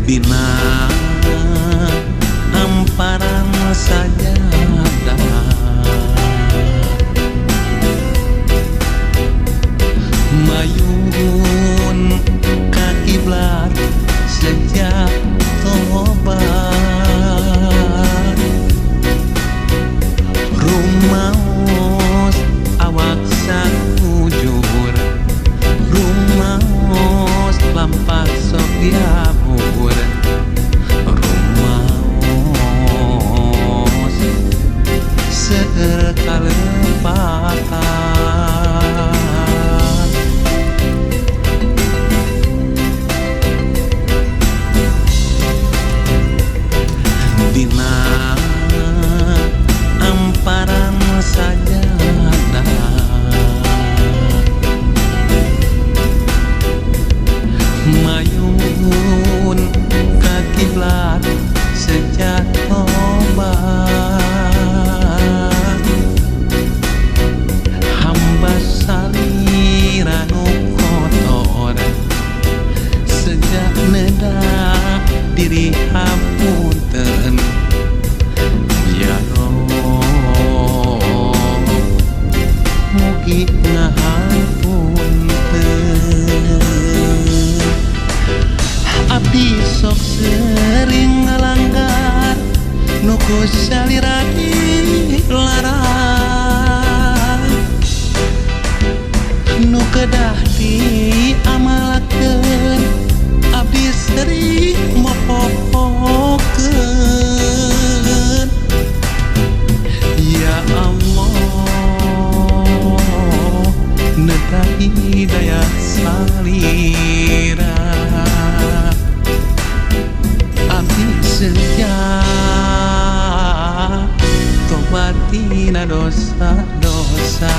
Dina hamparan sajadah mayun ka kiblat sejak tobat rumaos awak sakujur rumaos lampas sok diabur rumaos sekalepatan dina amparan sajadah mayun ka kiblat sejak tobat hamba saliranu kotor sejak nedak diri hapunten ya Rob mugi ngahapunten abdi sok sering ngalanggar nuku salira dilarang nu kedah diamalakeun abdi sering mopopokeun ya Allah neta hidayah salira abdi sejak tobatina dosa-dosa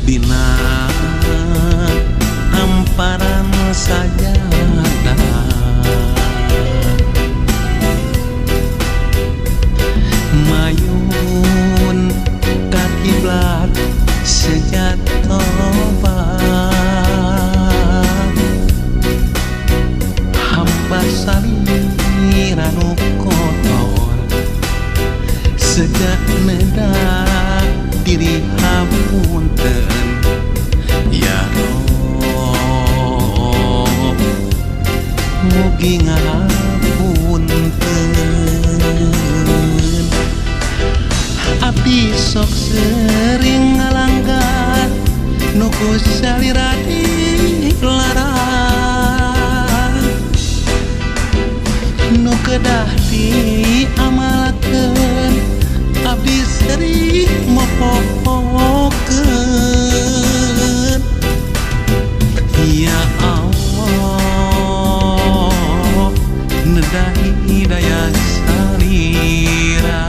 dina hamparan sajadah mayun ka kiblat sejak tobat hamba saliranu kotor sejak nedak diri hapunten ya Rob mugi ngahapunten abdi sok sering ngalanggar nuku salira dilarang nu kedah diamalakeun abdi sering mopopokeun ya Allah nedah hidayah salira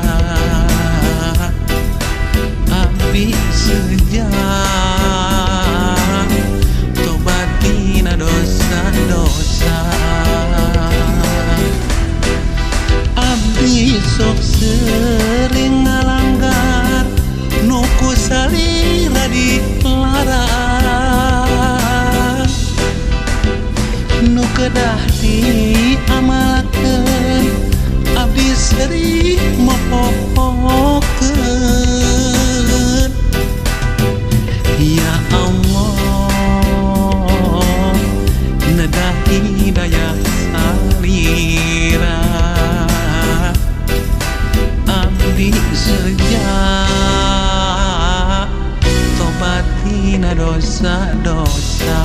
abdi sejak tobatina dosa-dosa abdi sok sering ngalanggar nuku salira dilarang nu kedah diamalakeun abdi sering mopopokeun ya Allah nedah hidayah salira abdi sejak tobatina dosa-dosa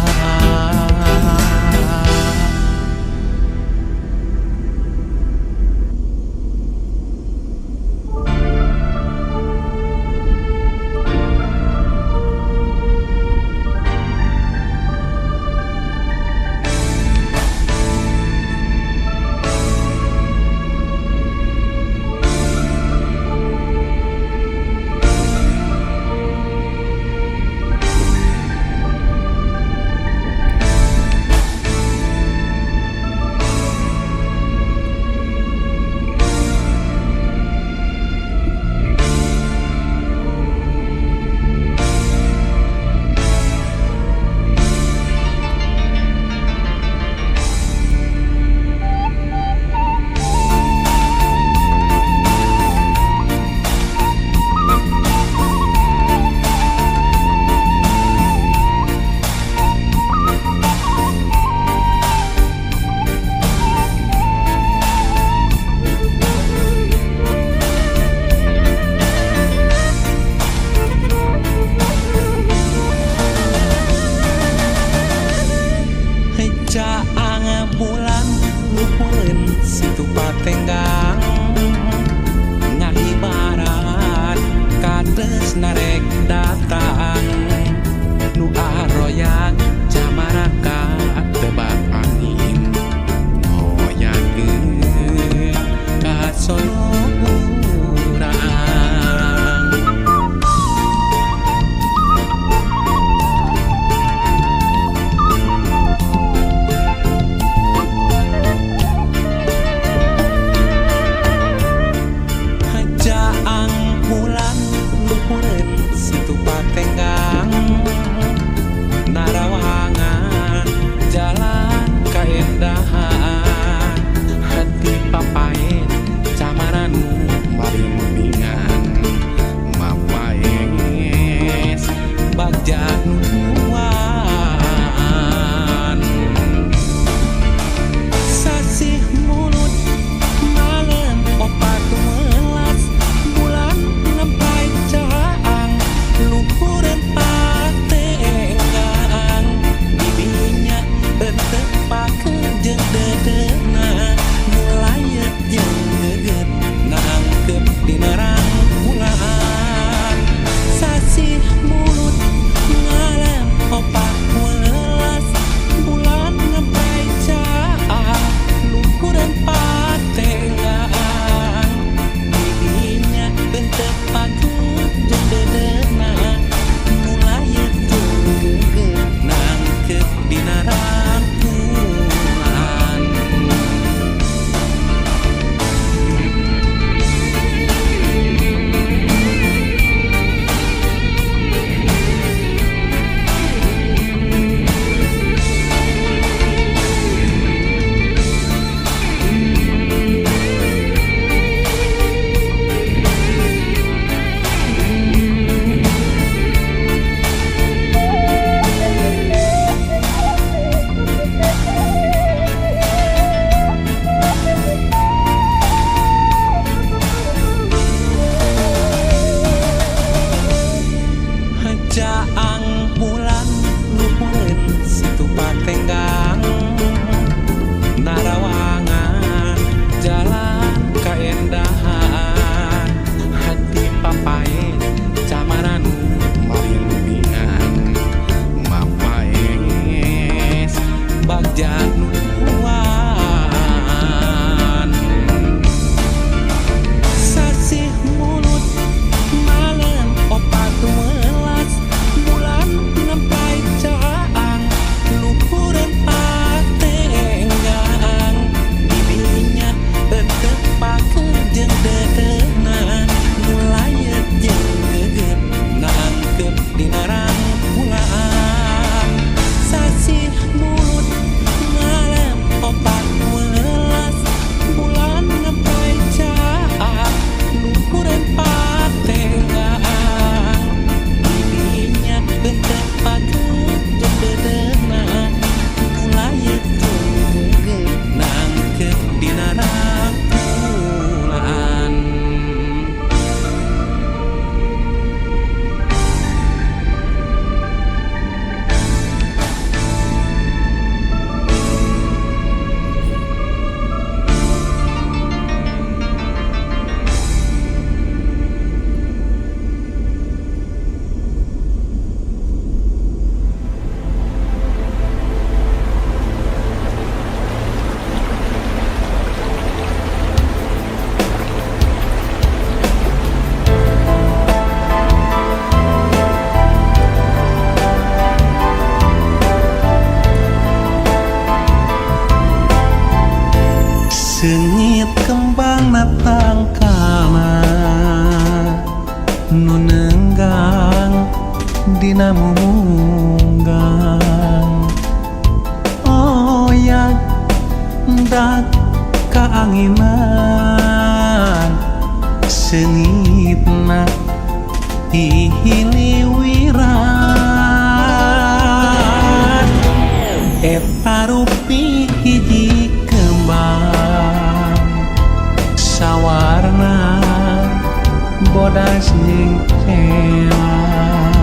narek datang nu aroyak jamaraka tebak angin ngoyakeun ka sorang Sengit kembang natang kana nu nenggang dina munggang oyak dak kaanginan sengitna hihiliwiran eta rupi hiji kembang sawarna bodas jeung celang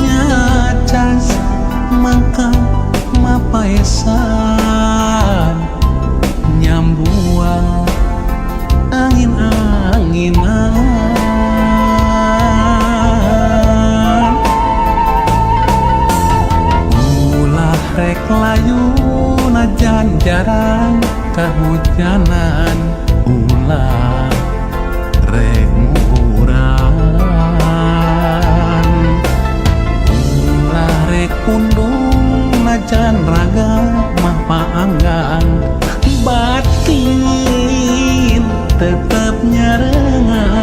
nyacas mangka mapaesan nyambua angin-anginan rek muburan ulah rek undung najan raga mah paanggang batin tetep nyarengan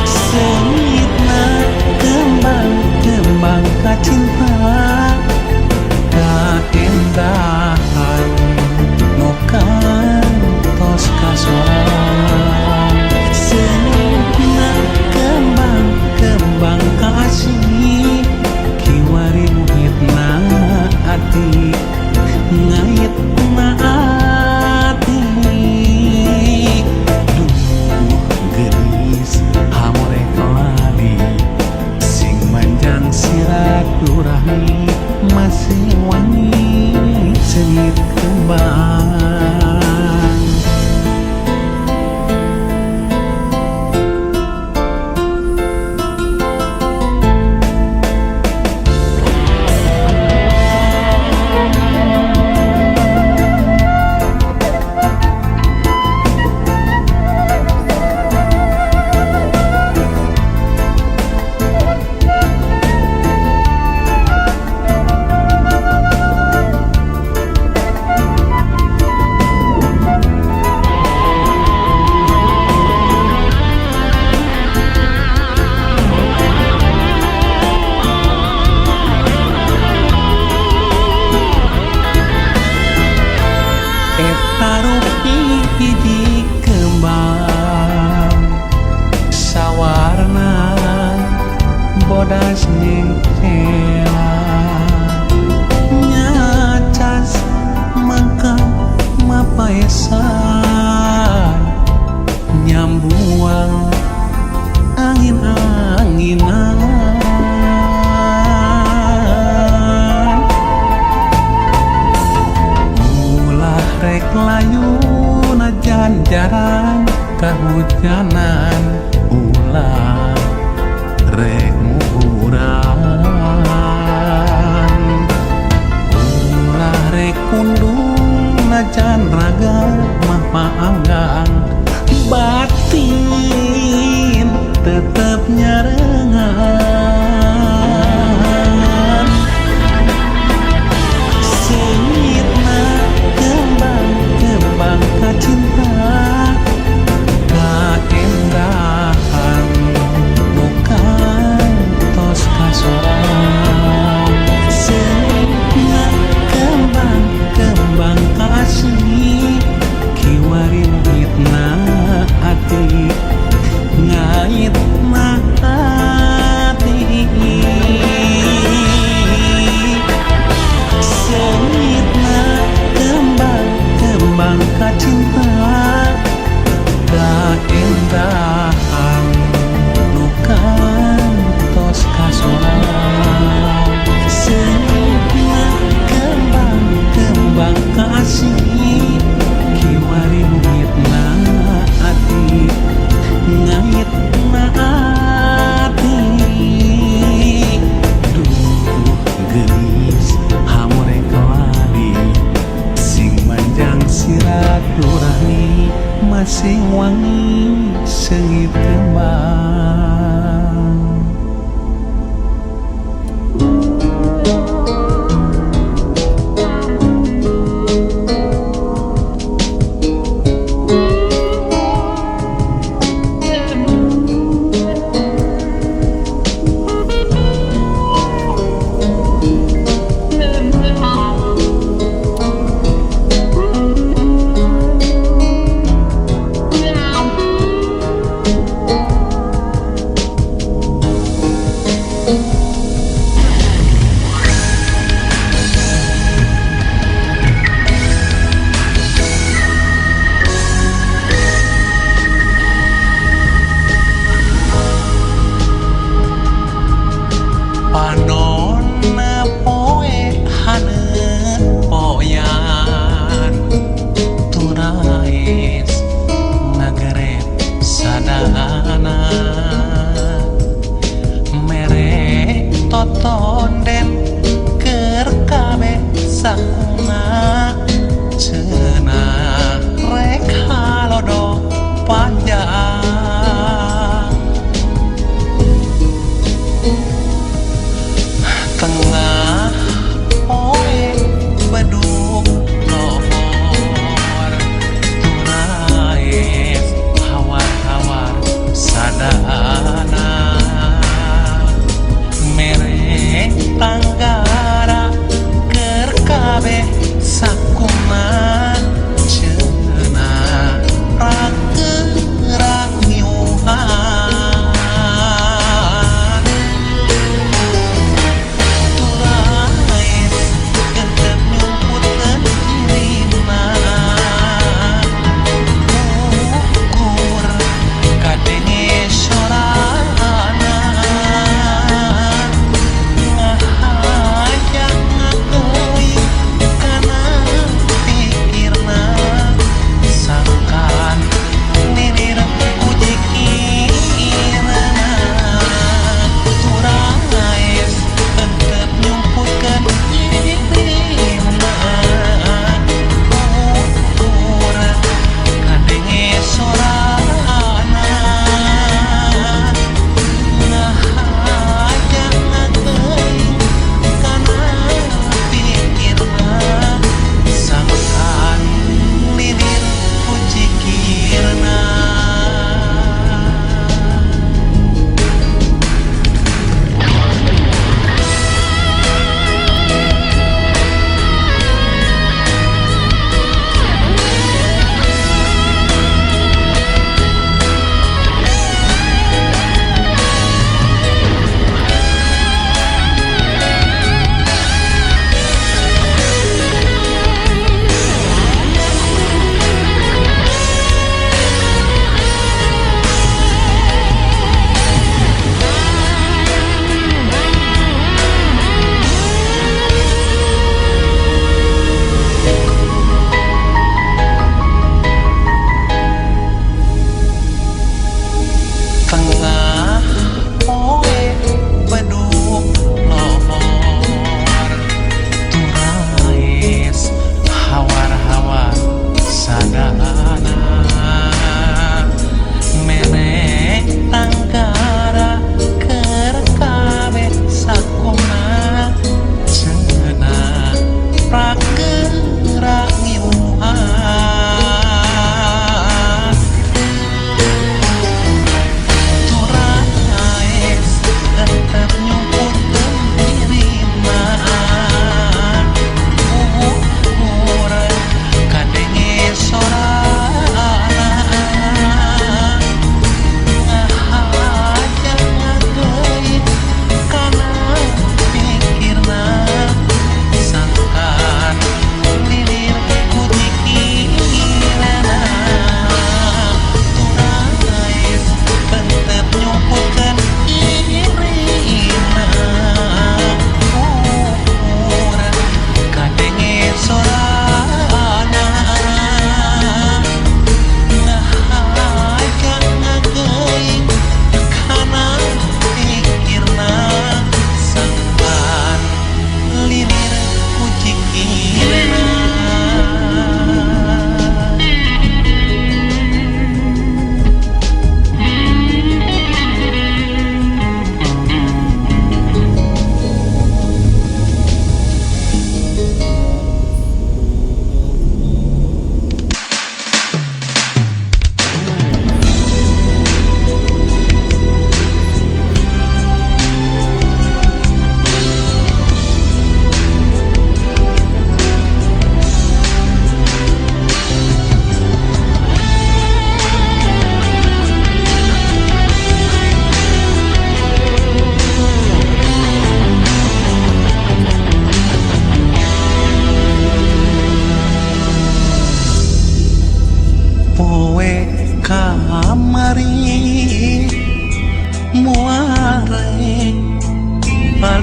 sengitna kembang kacinta kaendahan nukan tos kasoran sengitna kembang kasih kiwari muhitna ati ngaitna ati duh gelis hamore keladi sing manjang silaturahmi masih wangi sengit kembang tarupi hiji kembang sawarna bodas nyengkela nyacas mangka mapaesan nyambuang angin-anginan rek layu najan jarang kahujanan ulah rek muburan ulah rek undung najan raga mah paanggang batin tetep nyarengan sengitna kembang kacinta kaendahan nukan tos kasoran sengitna kembang kasih kiwari muhitna ati ngaitna ati sengitna kembang kacinta kaendahan nukan tos kasoran sengitna kembang kasih kiwari muhitna ati ngaitna ati duh gelis hamore keladi sing manjang silaturahmi masing wangi sengit kembang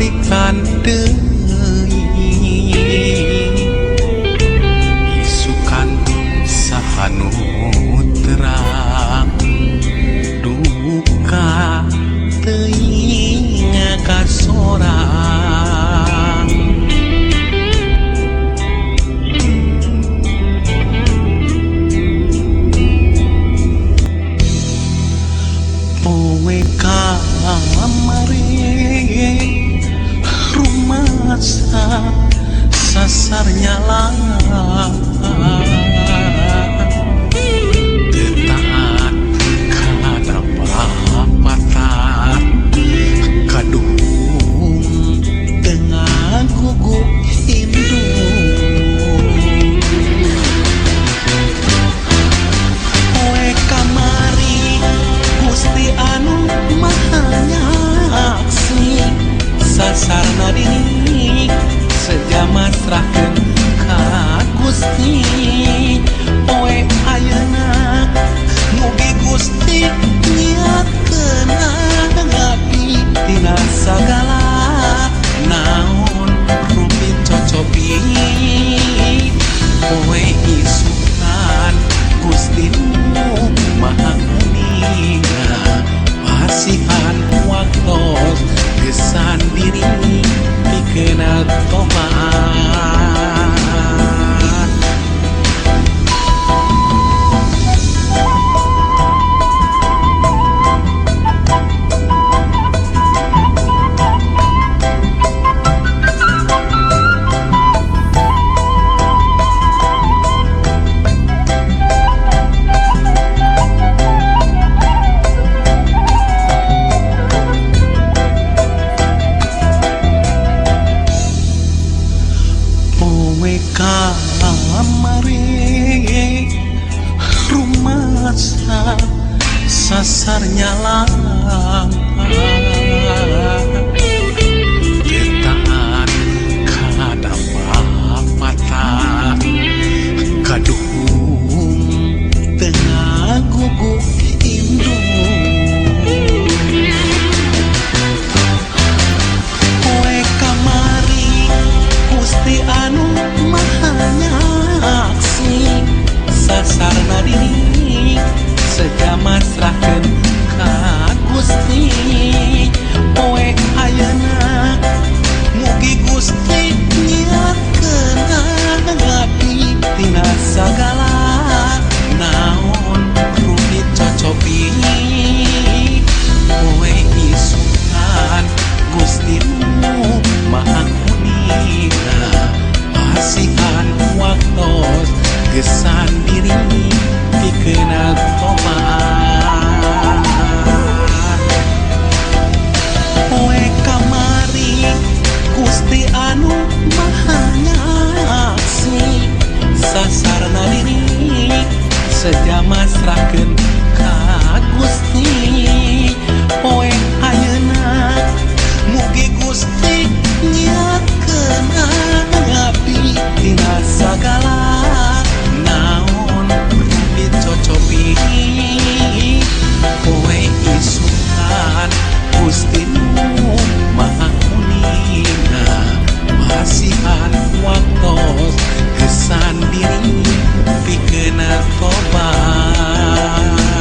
balikan deui isukan sahanu terang duka teuing kasorang poe kamari rumah sasar nyala tetaat kada papat kadung dengan gugup indung poe kamari Gusti anu maha nyaksi sasarna dini sejama serahkeun ka Gusti poe ayeuna mugi Gusti niatkeun ngabdi tina sagala naon rumpin cocopi poe isukan Gusti nu maha kuninga pasihan waktos gesan diri dikenal tobat poe kamari rumah sasar nyala tetaat kada papata kadung tengah gugup indung poe kamari Gusti anu maha nyaksi sasarna diri sejama serahkeun ka Gusti poe ayeuna mugi Gusti niatkeun ngabdi tina sagala naon rumit cocopi poe isukan Gusti nu maha kuninga pasihan waktos gesan diri dikenal tobat poe kamari Gusti anu maha nyaksi sasarna diri sejama serahkeun ka Gusti poe ayeuna mugi Gusti niatkeun ngabdi tina sagala naon rumpit cocopi poe isukan Gusti nu maha kuninga pasihan waktos gesan diri pikeun tobat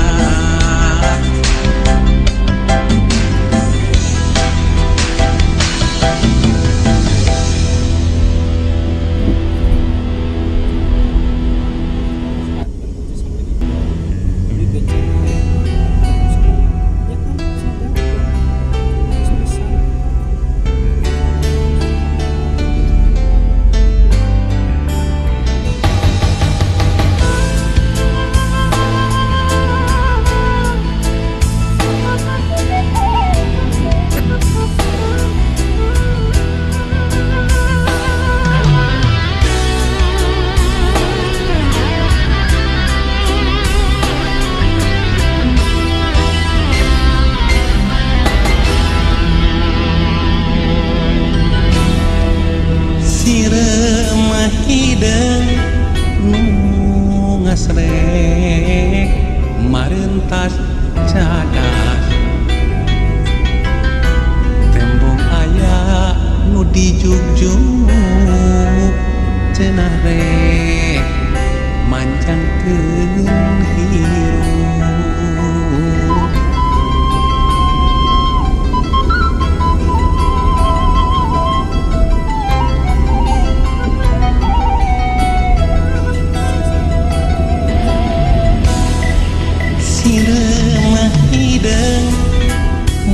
hideung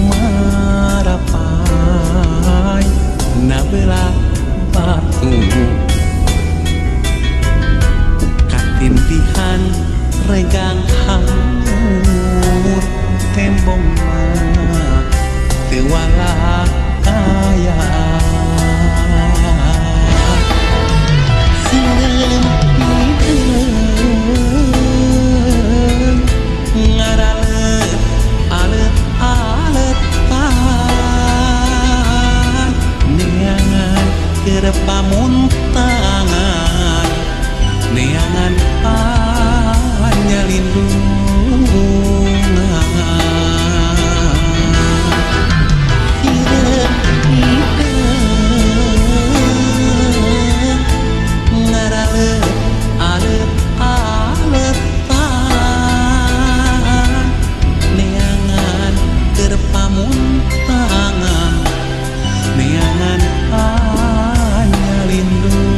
marapai na belah batu katindihan regang hamur tembong mah teu walak kaya sieun hideung ngaraleut alet-aletan neangan keur pamuntangan neangan panyalindungan hideung ngaraleut alet-aletan neangan keur pamuntangan neangan panyalindungan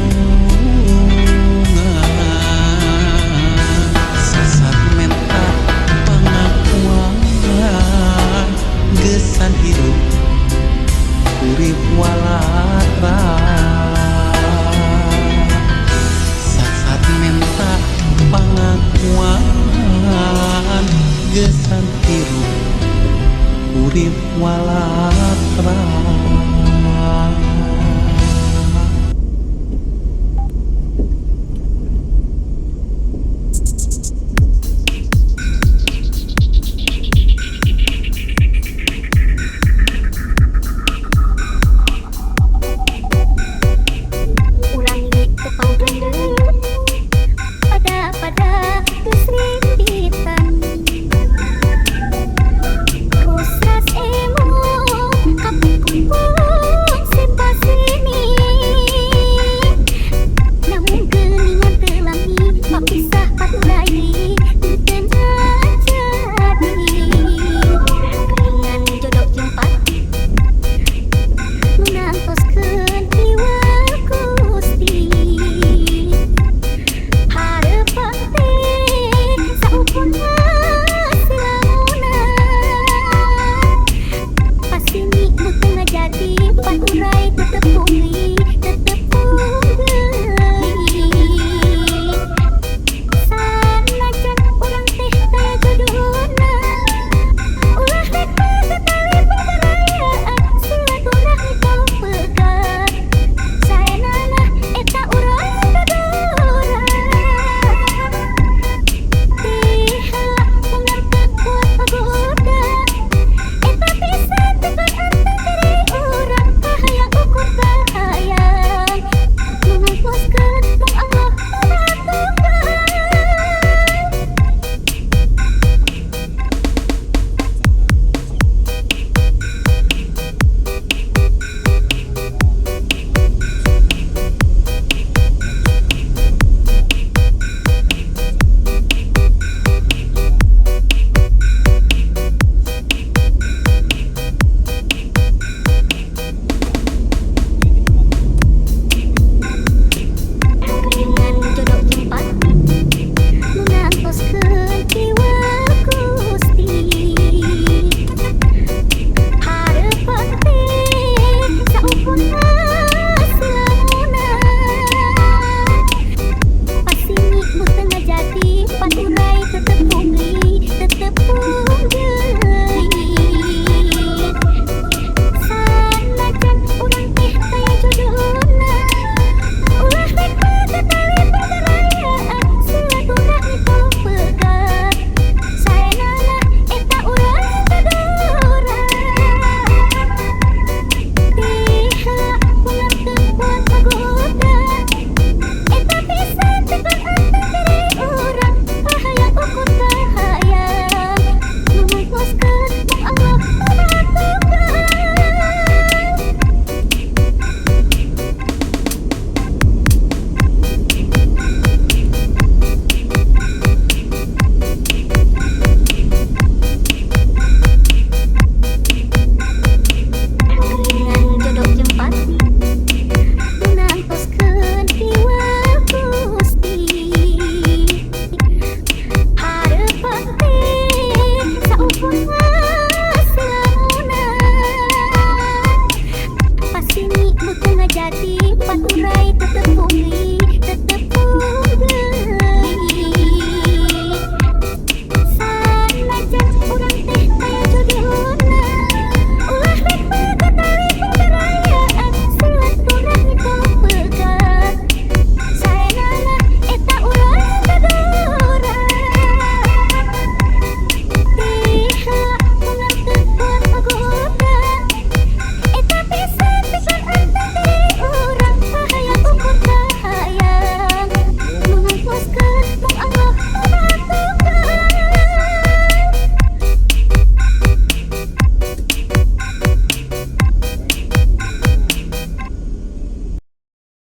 sasat menta pangakuan gesan hirup urip walatra sasat menta pangakuan gesan hirup urip walatra